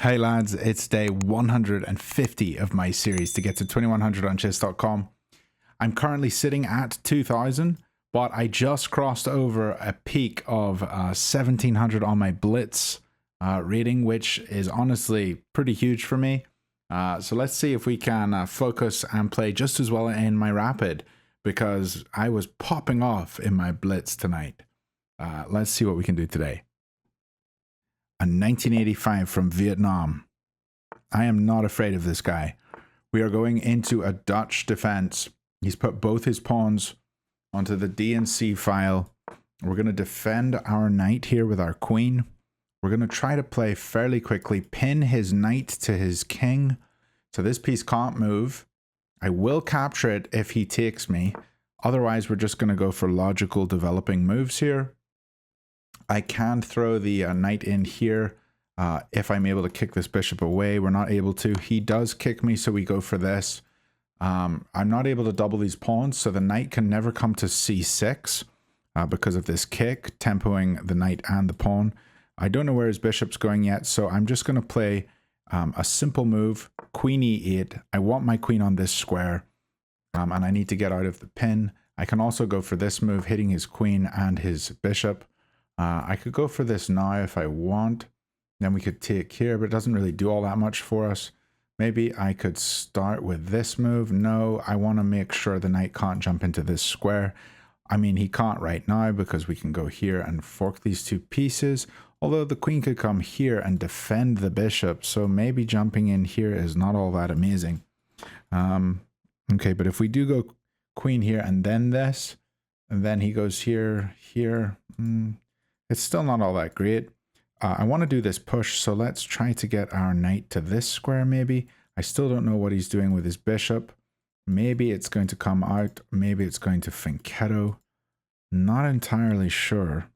Hey lads, it's day 150 of my series to get to 2100 on chess.com. I'm currently sitting at 2000, but I just crossed over a peak of 1700 on my Blitz rating, which is honestly pretty huge for me. So let's see if we can focus and play just as well in my Rapid, because I was popping off in my Blitz tonight. Let's see what we can do today. A 1985 from Vietnam. I am not afraid of this guy. We are going into a Dutch defense. He's put both his pawns onto the D and C file. We're going to defend our knight here with our queen. We're going to try to play fairly quickly, pin his knight to his king. So this piece can't move. I will capture it if he takes me. Otherwise, we're just going to go for logical developing moves here. I can throw the knight in here if I'm able to kick this bishop away. We're not able to. He does kick me, so we go for this. I'm not able to double these pawns, so the knight can never come to c6 because of this kick, tempoing the knight and the pawn. I don't know where his bishop's going yet, so I'm just going to play a simple move, queen e8. I want my queen on this square, and I need to get out of the pin. I can also go for this move, hitting his queen and his bishop. I could go for this now if I want. Then we could take here, but it doesn't really do all that much for us. Maybe I could start with this move. No, I want to make sure the knight can't jump into this square. I mean, he can't right now because we can go here and fork these two pieces. Although the queen could come here and defend the bishop. So maybe jumping in here is not all that amazing. Okay, but if we do go queen here and then this, and then he goes here, here. It's still not all that great. I want to do this push, so let's try to get our knight to this square maybe. I still don't know what he's doing with his bishop. Maybe it's going to come out. Maybe it's going to fianchetto. Not entirely sure.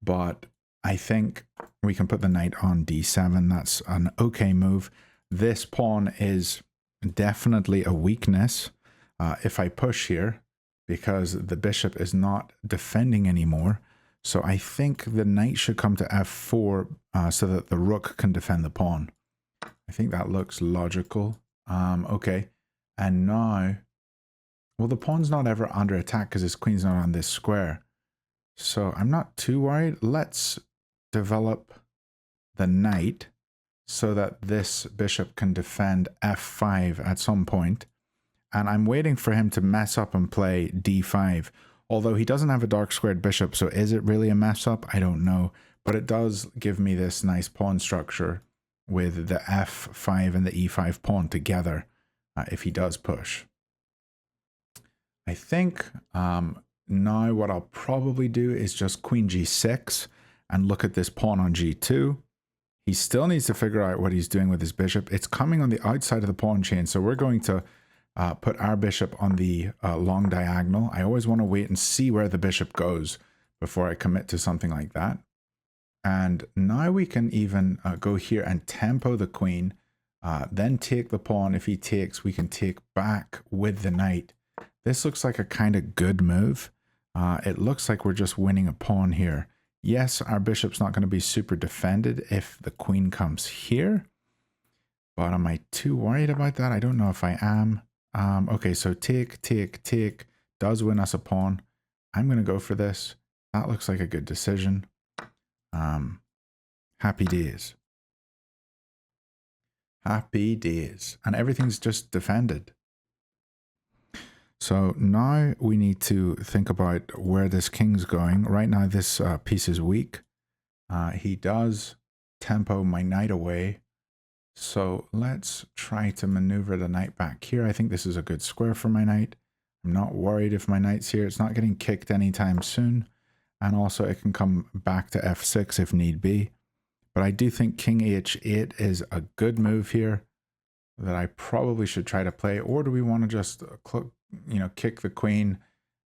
But I think we can put the knight on d7. That's an okay move. This pawn is definitely a weakness if I push here, because the bishop is not defending anymore. So I think the knight should come to f4 so that the rook can defend the pawn. I think that looks logical. Okay. And now, well, the pawn's not ever under attack because his queen's not on this square. So I'm not too worried. Let's develop the knight so that this bishop can defend f5 at some point. And I'm waiting for him to mess up and play d5. Although he doesn't have a dark squared bishop, so is it really a mess up? I don't know. But it does give me this nice pawn structure with the f5 and the e5 pawn together if he does push. I think now what I'll probably do is just queen g6 and look at this pawn on g2. He still needs to figure out what he's doing with his bishop. It's coming on the outside of the pawn chain, so we're going to put our bishop on the long diagonal. I always want to wait and see where the bishop goes before I commit to something like that. And now we can even go here and tempo the queen, then take the pawn. If he takes, we can take back with the knight. This looks like a kind of good move. It looks like we're just winning a pawn here. Yes, our bishop's not going to be super defended if the queen comes here. But am I too worried about that? I don't know if I am. Okay, so take does win us a pawn. I'm going to go for this. That looks like a good decision. Happy days. Happy days. And everything's just defended. So now we need to think about where this king's going. Right now this piece is weak. He does tempo my knight away. So let's try to maneuver the knight back here. I think this is a good square for my knight. I'm not worried if my knight's here. It's not getting kicked anytime soon. And also it can come back to f6 if need be. But I do think king h8 is a good move here that I probably should try to play. Or do we want to just kick the queen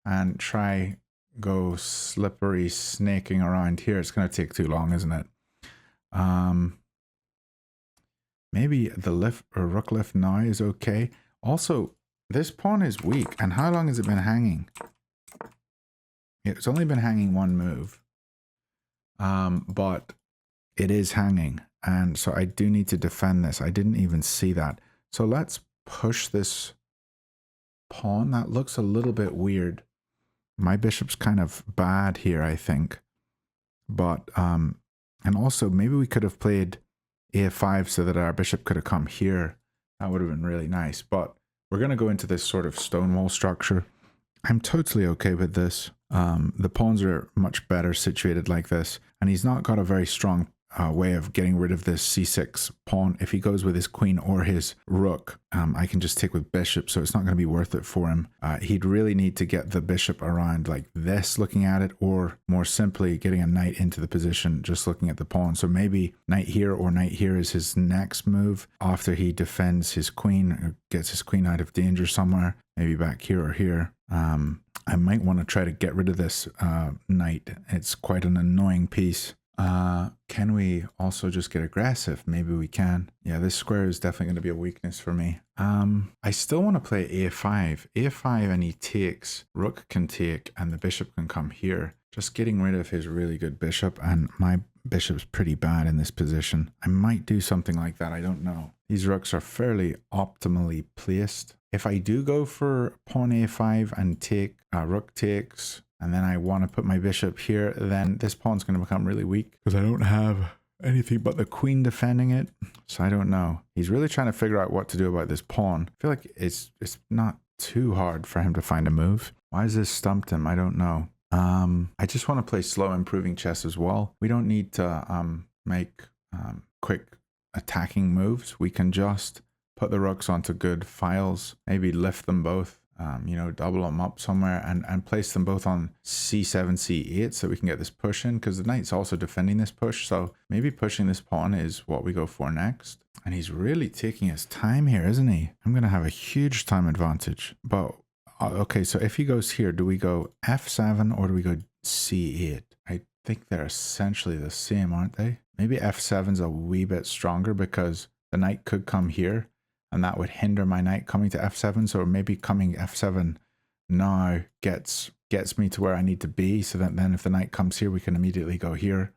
and try go slippery snaking around here? It's going to take too long, isn't it? Maybe the lift or rook lift now is okay. Also, this pawn is weak. And how long has it been hanging? It's only been hanging one move. But it is hanging. And so I do need to defend this. I didn't even see that. So let's push this pawn. That looks a little bit weird. My bishop's kind of bad here, I think. But, and also maybe we could have played a5 so that our bishop could have come here. That would have been really nice. But we're going to go into this sort of stonewall structure. I'm totally okay with this. The pawns are much better situated like this. And he's not got a very strong way of getting rid of this c6 pawn. If he goes with his queen or his rook, I can just take with bishop, so it's not going to be worth it for him. He'd really need to get the bishop around like this looking at it, or more simply getting a knight into the position just looking at the pawn. So maybe knight here or knight here is his next move after he defends his queen or gets his queen out of danger somewhere, maybe back here or here. I might want to try to get rid of this knight. It's quite an annoying piece. Can we also just get aggressive? Maybe we can. Yeah, this square is definitely going to be a weakness for me. I still want to play a5. a5 and he takes, rook can take, and the bishop can come here. Just getting rid of his really good bishop, and my bishop's pretty bad in this position. I might do something like that, I don't know. These rooks are fairly optimally placed. If I do go for pawn a5 and take, rook takes, and then I want to put my bishop here, then this pawn's going to become really weak because I don't have anything but the queen defending it. So I don't know. He's really trying to figure out what to do about this pawn. I feel like it's not too hard for him to find a move. Why has this stumped him? I don't know. I just want to play slow improving chess as well. We don't need to make quick attacking moves. We can just put the rooks onto good files, maybe lift them both. You know, double them up somewhere and place them both on c7, c8 so we can get this push in, because the knight's also defending this push. So maybe pushing this pawn is what we go for next. And he's really taking his time here, isn't he? I'm going to have a huge time advantage. But, okay, so if he goes here, do we go f7 or do we go c8? I think they're essentially the same, aren't they? Maybe f7's a wee bit stronger because the knight could come here, and that would hinder my knight coming to f7. So maybe coming f7 now gets me to where I need to be, so that then if the knight comes here, we can immediately go here.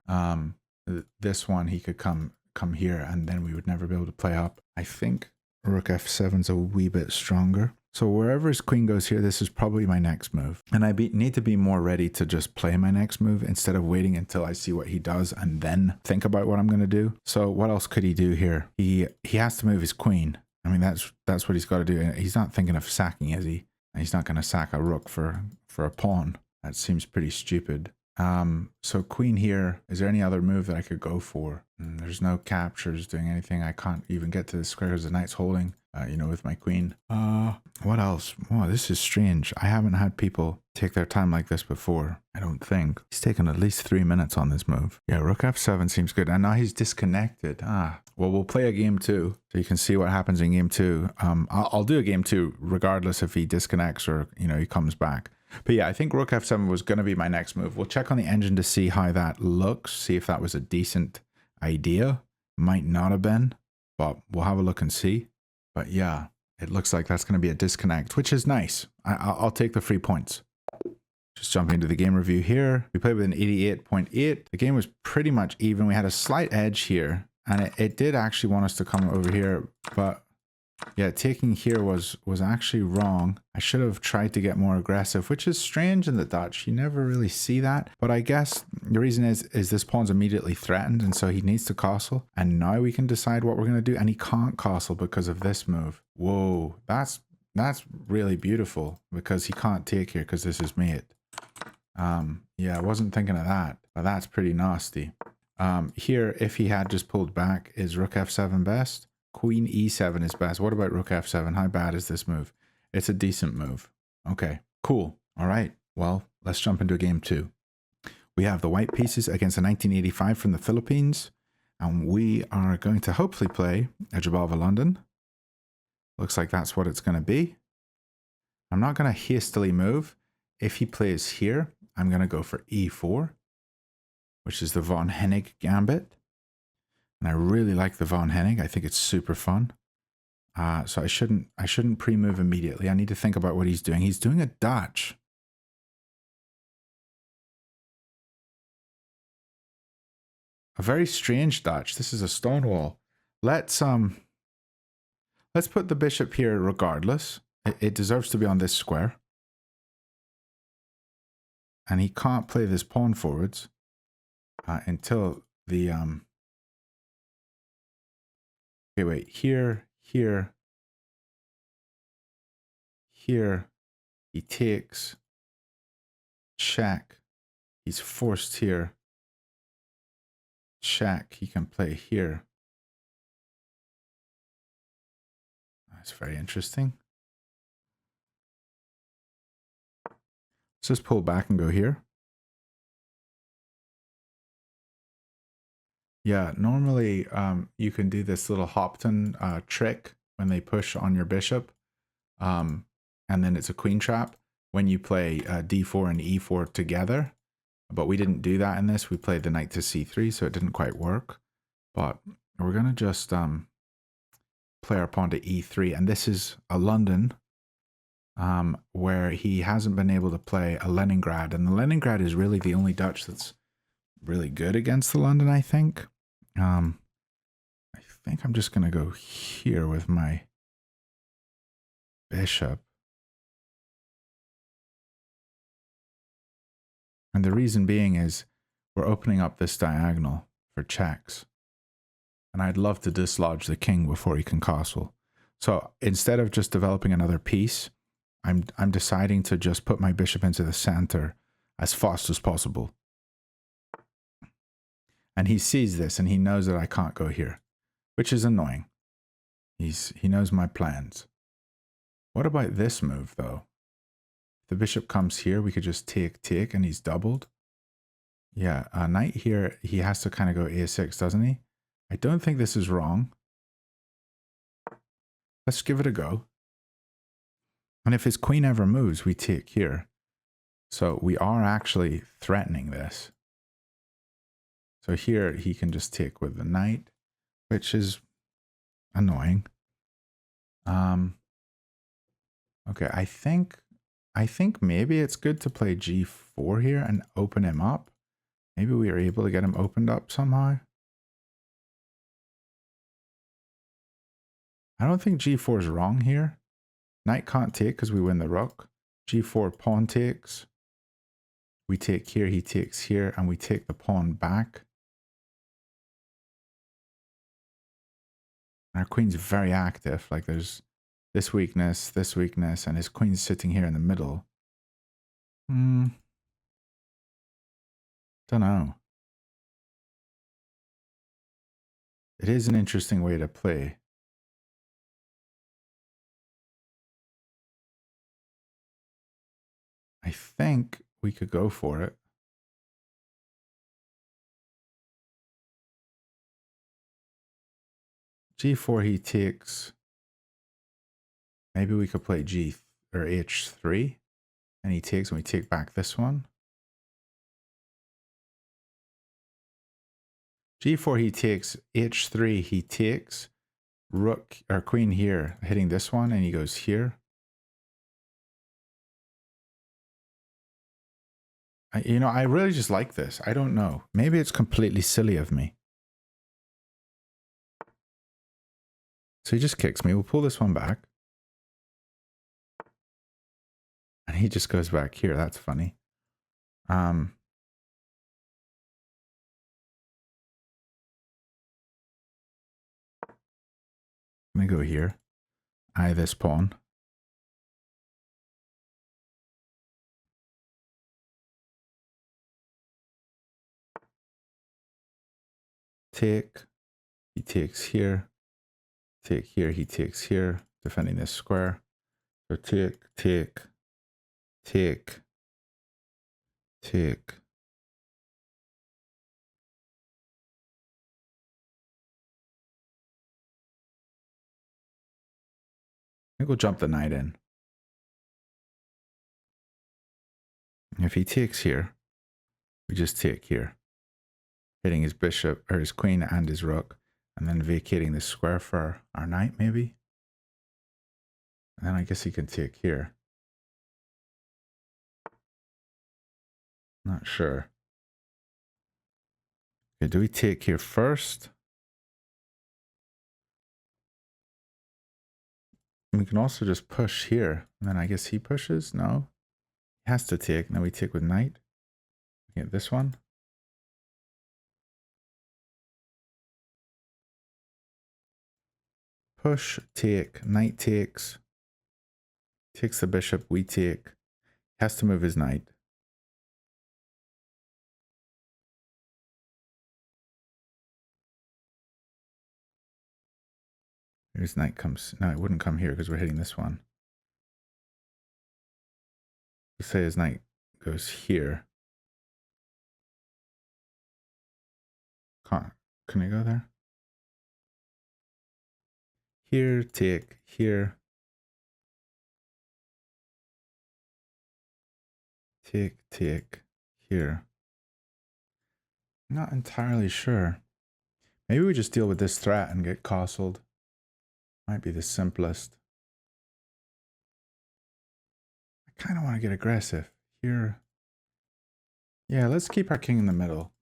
This one, he could come here, and then we would never be able to play up. I think rook f7's a wee bit stronger. So wherever his queen goes here, this is probably my next move. And I need to be more ready to just play my next move instead of waiting until I see what he does and then think about what I'm going to do. So what else could he do here? He has to move his queen. I mean, that's what he's got to do. He's not thinking of sacking, is he? He's not going to sack a rook for a pawn. That seems pretty stupid. So queen here. Is there any other move that I could go for? There's no captures doing anything. I can't even get to the square because the knight's holding, you know, with my queen. What else? Oh, this is strange. I haven't had people take their time like this before, I don't think. He's taken at least 3 minutes on this move. Yeah, rook f7 seems good. And now he's disconnected. Well, we'll play a game 2 so you can see what happens in game 2. I'll do a game 2 regardless if he disconnects or, you know, he comes back. But yeah, I think rook f7 was going to be my next move. We'll check on the engine to see how that looks, see if that was a decent idea. Might not have been, but we'll have a look and see. But yeah, it looks like that's going to be a disconnect, which is nice. I'll take the 3 points. Just jumping into the game review here. We played with an 88.8. The game was pretty much even. We had a slight edge here, and it did actually want us to come over here, but yeah, taking here was actually wrong. I should have tried to get more aggressive, which is strange in the Dutch. You never really see that. But I guess the reason is this pawn's immediately threatened, and so he needs to castle. And now we can decide what we're going to do. And he can't castle because of this move. Whoa, that's really beautiful because he can't take here because this is mate. Yeah, I wasn't thinking of that, but that's pretty nasty. Here, if he had just pulled back, is rook f7 best? Queen e7 is best. What about rook f7? How bad is this move? It's a decent move. Okay, cool. All right. Well, let's jump into game 2. We have the white pieces against a 1985 from the Philippines. And we are going to hopefully play a Jabava London. Looks like that's what it's going to be. I'm not going to hastily move. If he plays here, I'm going to go for e4, which is the von Hennig gambit. And I really like the von Hennig. I think it's super fun. So I shouldn't pre-move immediately. I need to think about what he's doing. He's doing a Dutch. A very strange Dutch. This is a stone wall. Let's put the bishop here regardless. It deserves to be on this square. And he can't play this pawn forwards until the okay, wait, here, here, here. He takes, check. He's forced here. Check. He can play here. That's very interesting. Let's just pull back and go here. Yeah, normally you can do this little Hopton trick when they push on your bishop. And then it's a queen trap when you play d4 and e4 together. But we didn't do that in this. We played the knight to c3, so it didn't quite work. But we're going to just play our pawn to e3. And this is a London where he hasn't been able to play a Leningrad. And the Leningrad is really the only Dutch that's really good against the London, I think. I think I'm just going to go here with my bishop. And the reason being is we're opening up this diagonal for checks. And I'd love to dislodge the king before he can castle. So instead of just developing another piece, I'm deciding to just put my bishop into the center as fast as possible. And he sees this and he knows that I can't go here, which is annoying. He knows my plans. What about this move though? If the bishop comes here, we could just take, and he's doubled. Yeah, knight here, he has to kind of go a6, doesn't he? I don't think this is wrong. Let's give it a go. And if his queen ever moves, we take here. So we are actually threatening this. So here he can just take with the knight, which is annoying. Okay, I think maybe it's good to play g4 here and open him up. Maybe we are able to get him opened up somehow. I don't think g4 is wrong here. Knight can't take because we win the rook. g4 pawn takes. We take here, he takes here, and we take the pawn back. Our queen's very active. Like there's this weakness, and his queen's sitting here in the middle. Don't know. It is an interesting way to play. I think we could go for it. g4 he takes. Maybe we could play g or h3 and he takes and we take back this one. g4 he takes, h3 he takes, rook or queen here hitting this one and he goes here. You know, I really just like this. I don't know. Maybe it's completely silly of me. So he just kicks me. We'll pull this one back. And he just goes back here. That's funny. Let me go here. Eye this pawn. Take. He takes here. Take here. He takes here. Defending this square. So take, take, take, take. I think we'll jump the knight in. If he takes here, we just take here, hitting his bishop or his queen and his rook, and then vacating this square for our knight maybe. And then I guess he can take here. Not sure. Okay, do we take here first? We can also just push here. And then I guess he pushes? No. He has to take. Now we take with knight. Get this one. Push, take, knight takes. Takes the bishop, we take. Has to move his knight. His knight comes. No, it wouldn't come here because we're hitting this one. Let's say his knight goes here. Can I go there? Here, take, here. Take, here. Not entirely sure. Maybe we just deal with this threat and get castled. Might be the simplest. I kind of want to get aggressive. Here. Yeah, let's keep our king in the middle.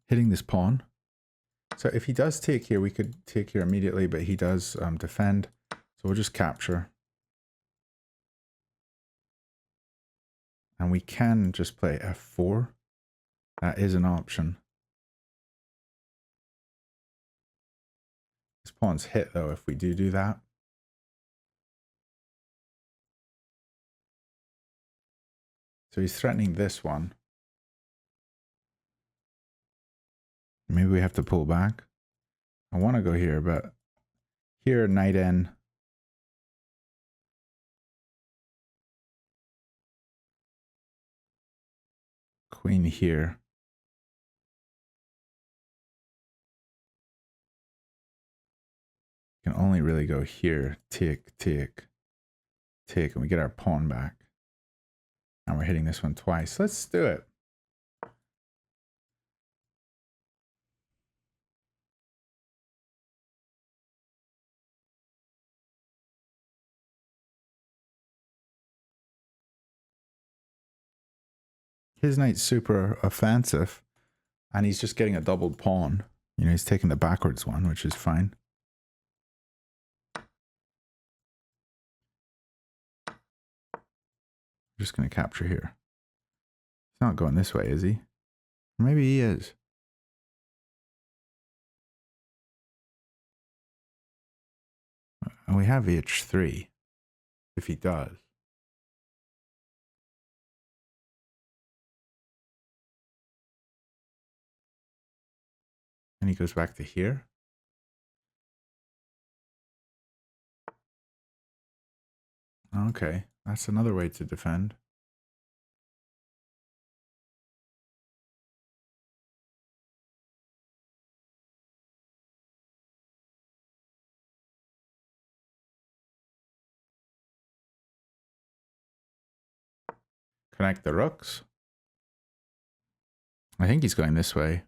Hitting this pawn. So if he does take here, we could take here immediately, but he does defend. So we'll just capture. And we can just play f4. That is an option. This pawn's hit though if we do that. So he's threatening this one. Maybe we have to pull back. I want to go here, but here, knight in. Queen here. Can only really go here. Take, and we get our pawn back. And we're hitting this one twice. Let's do it. His knight's super offensive, and he's just getting a doubled pawn. You know, he's taking the backwards one, which is fine. Just going to capture here. He's not going this way, is he? Maybe he is. And we have h3, if he does. And he goes back to here. Okay, that's another way to defend. Connect the rooks. I think he's going this way.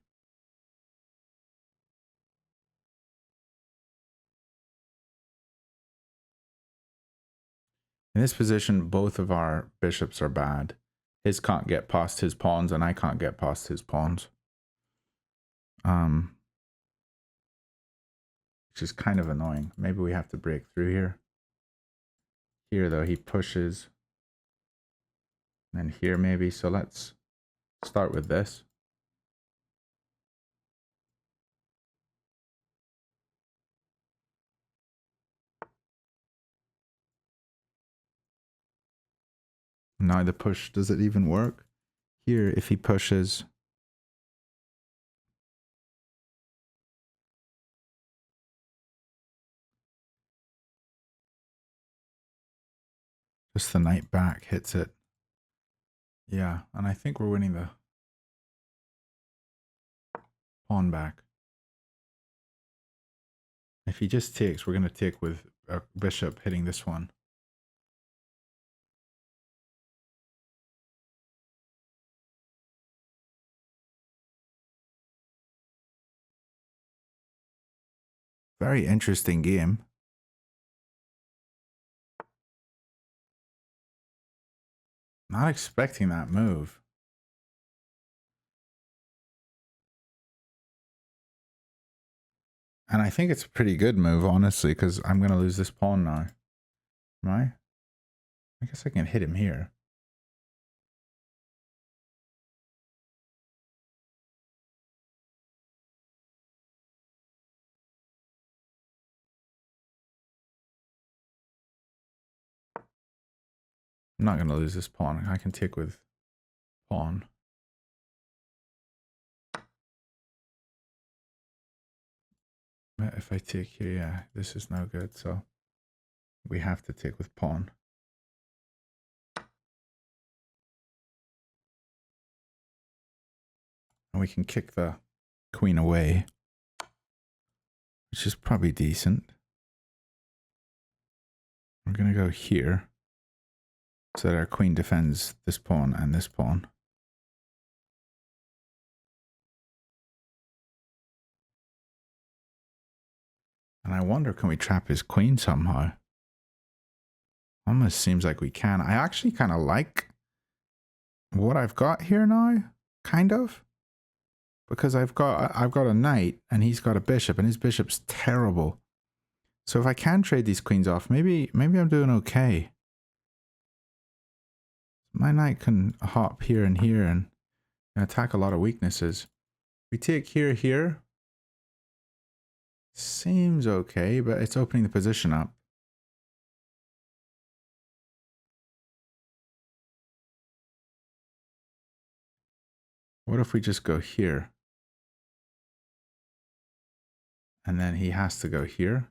In this position, both of our bishops are bad. His can't get past his pawns, and I can't get past his pawns. Which is kind of annoying. Maybe we have to break through here. Here, though, he pushes. And here, maybe. So let's start with this. Now the push, does it even work? Here, if he pushes, just the knight back hits it. Yeah, and I think we're winning the pawn back. If he just takes, we're going to take with a bishop hitting this one. Very interesting game. Not expecting that move. And I think it's a pretty good move, honestly, because I'm going to lose this pawn now. Am I? I guess I can hit him here. I'm not going to lose this pawn. I can take with pawn. If I take here, yeah, this is no good, so we have to take with pawn. And we can kick the queen away, which is probably decent. We're going to go here so that our queen defends this pawn and this pawn. And I wonder, can we trap his queen somehow? Almost seems like we can. I actually kind of like what I've got here now, kind of. Because I've got a knight and he's got a bishop and his bishop's terrible. So if I can trade these queens off, maybe I'm doing okay. My knight can hop here and here and attack a lot of weaknesses. We take here. Seems okay, but it's opening the position up. What if we just go here? And then he has to go here.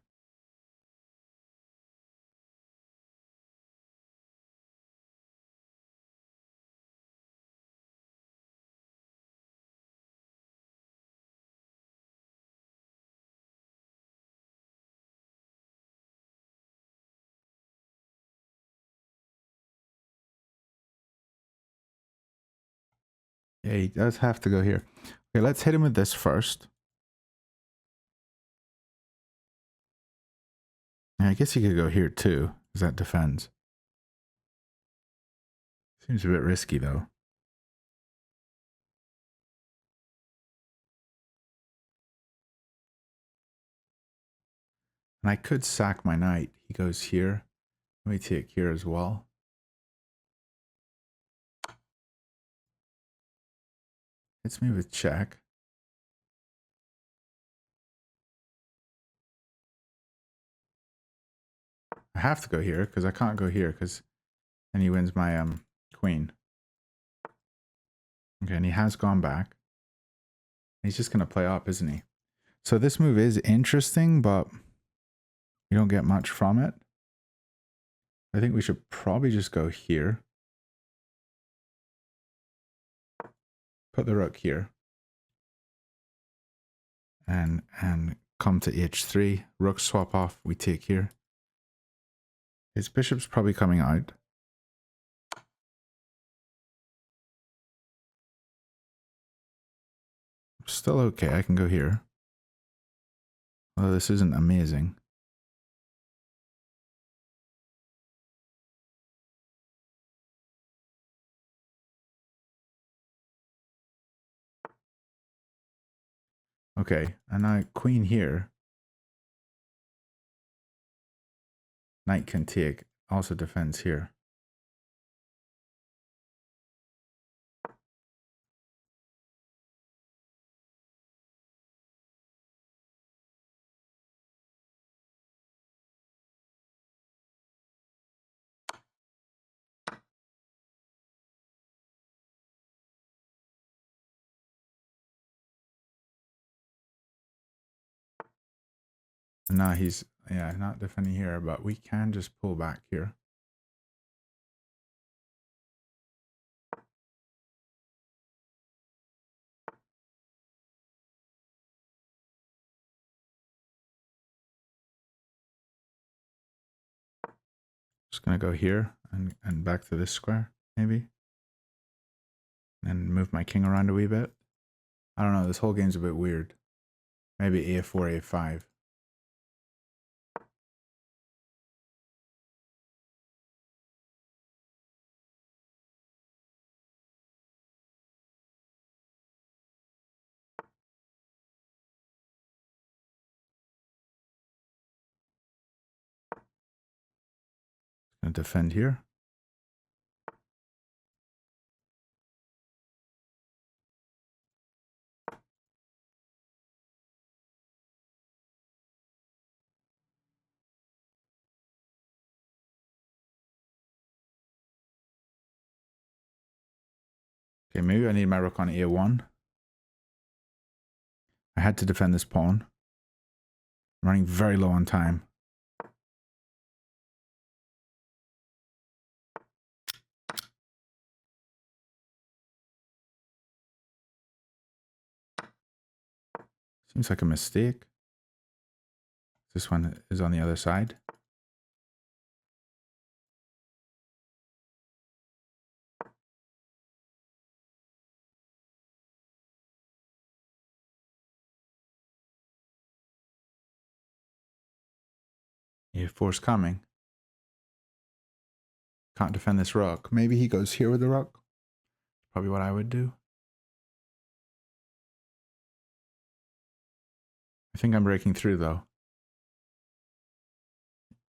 Yeah, he does have to go here. Okay, let's hit him with this first. I guess he could go here too, because that defends. Seems a bit risky though. And I could sack my knight. He goes here. Let me take here as well. Hits me with check. I have to go here because I can't go here because then he wins my queen. Okay, and he has gone back. He's just going to play up, isn't he? So this move is interesting, but you don't get much from it. I think we should probably just go here. Put the rook here. And come to h3. Rook swap off. We take here. His bishop's probably coming out. Still okay. I can go here. Although this isn't amazing. Okay, and now queen here. Knight can take. Also defends here. And now he's, yeah, not defending here, but we can just pull back here. Just gonna go here and back to this square, maybe. And move my king around a wee bit. I don't know, this whole game's a bit weird. Maybe a4, a5. And defend here. Okay, maybe I need my rook on a1. I had to defend this pawn. I'm running very low on time. Seems like a mistake. This one is on the other side. A4's coming. Can't defend this rook. Maybe he goes here with the rook. Probably what I would do. I think I'm breaking through though.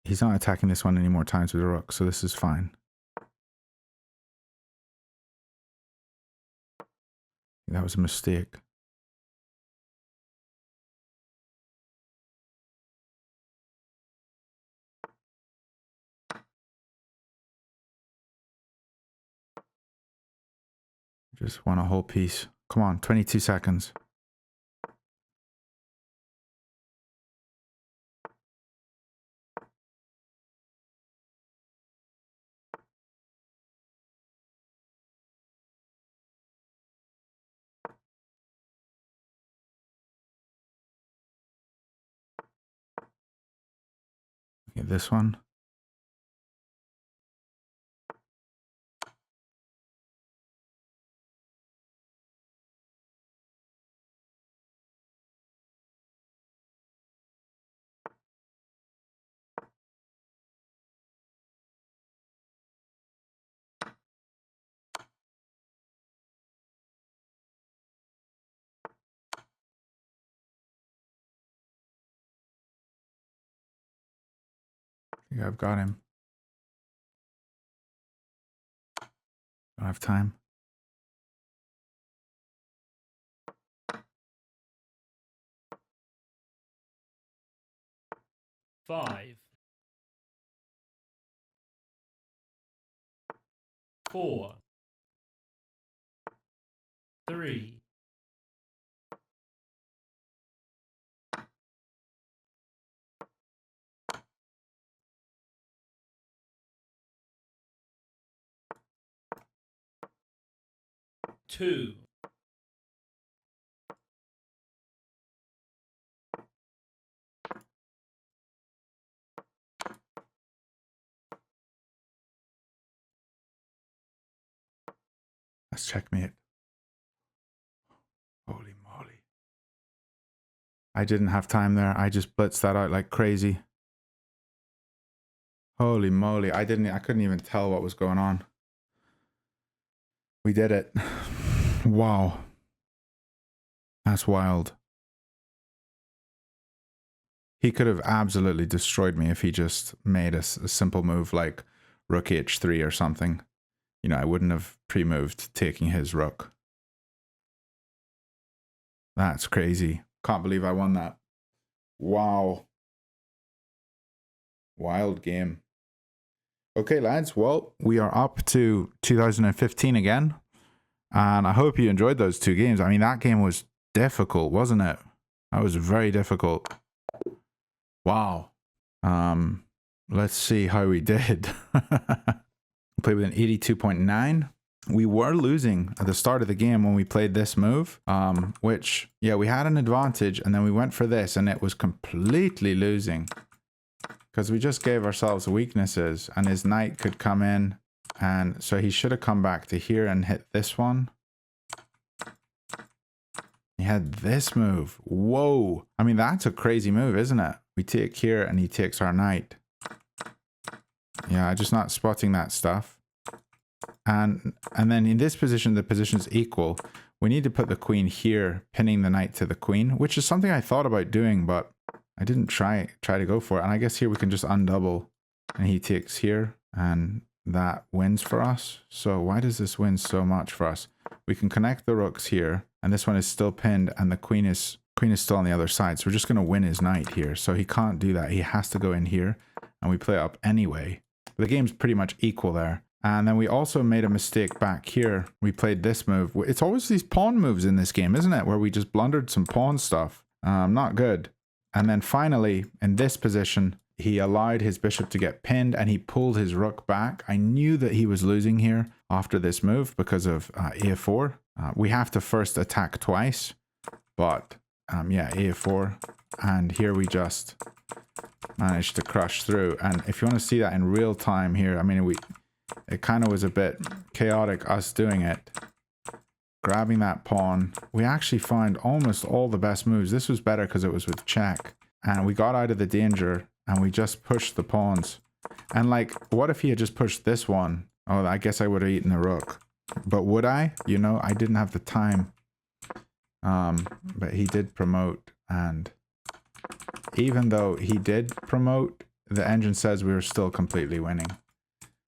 He's not attacking this one any more times with the rook, so this is fine. That was a mistake. Just won a whole piece. Come on, 22 seconds. Okay, this one. Yeah, I've got him. Don't have time. Five, 4, 3, 2, Let's checkmate. Holy moly. I didn't have time there. I just blitzed that out like crazy. Holy moly. I couldn't even tell what was going on. We did it. Wow. That's wild. He could have absolutely destroyed me if he just made a simple move like rook h3 or something. You know, I wouldn't have pre-moved taking his rook. That's crazy. Can't believe I won that. Wow. Wild game. Okay, lads. Well, we are up to 2015 again. And I hope you enjoyed those two games. I mean, that game was difficult, wasn't it? That was very difficult. Wow. Let's see how we did. Played with an 82.9. We were losing at the start of the game when we played this move, which, yeah, we had an advantage, and then we went for this, and it was completely losing because we just gave ourselves weaknesses, and his knight could come in, and so he should have come back to here and hit this one. He had this move. Whoa. I mean, that's a crazy move, isn't it? We take here, and he takes our knight. Yeah, I'm just not spotting that stuff. And then in this position, the position's equal. We need to put the queen here, pinning the knight to the queen, which is something I thought about doing, but I didn't try to go for it. And I guess here we can just undouble, and he takes here. And that wins for us. So why does this win so much for us? We can connect the rooks here, and this one is still pinned, and the queen is still on the other side. So we're just going to win his knight here. So he can't do that. He has to go in here, and we play it up anyway. The game's pretty much equal there. And then we also made a mistake back here. We played this move. It's always these pawn moves in this game, isn't it? Where we just blundered some pawn stuff. Not good. And then finally, in this position, he allowed his bishop to get pinned and he pulled his rook back. I knew that he was losing here after this move because of a4. We have to first attack twice, but yeah, a4. And here we just managed to crush through. And if you want to see that in real time here, I mean, it kind of was a bit chaotic us doing it. Grabbing that pawn. We actually found almost all the best moves. This was better because it was with check. And we got out of the danger. And we just pushed the pawns. And like, what if he had just pushed this one? Oh, I guess I would have eaten the rook. But would I? You know, I didn't have the time. But he did promote. And even though he did promote, the engine says we were still completely winning.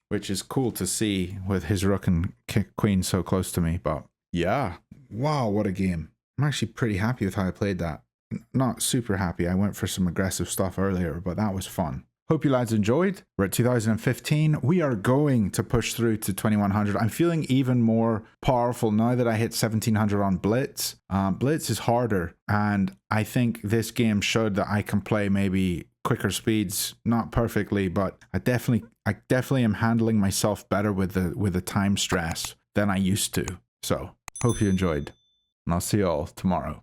Which is cool to see with his rook and queen so close to me. But yeah. Wow, what a game. I'm actually pretty happy with how I played that. Not super happy. I went for some aggressive stuff earlier, but that was fun. Hope you lads enjoyed. We're at 2015. We are going to push through to 2100. I'm feeling even more powerful now that I hit 1700 on Blitz. Blitz is harder, and I think this game showed that I can play maybe quicker speeds, not perfectly, but I definitely am handling myself better with the time stress than I used to. So hope you enjoyed, and I'll see you all tomorrow.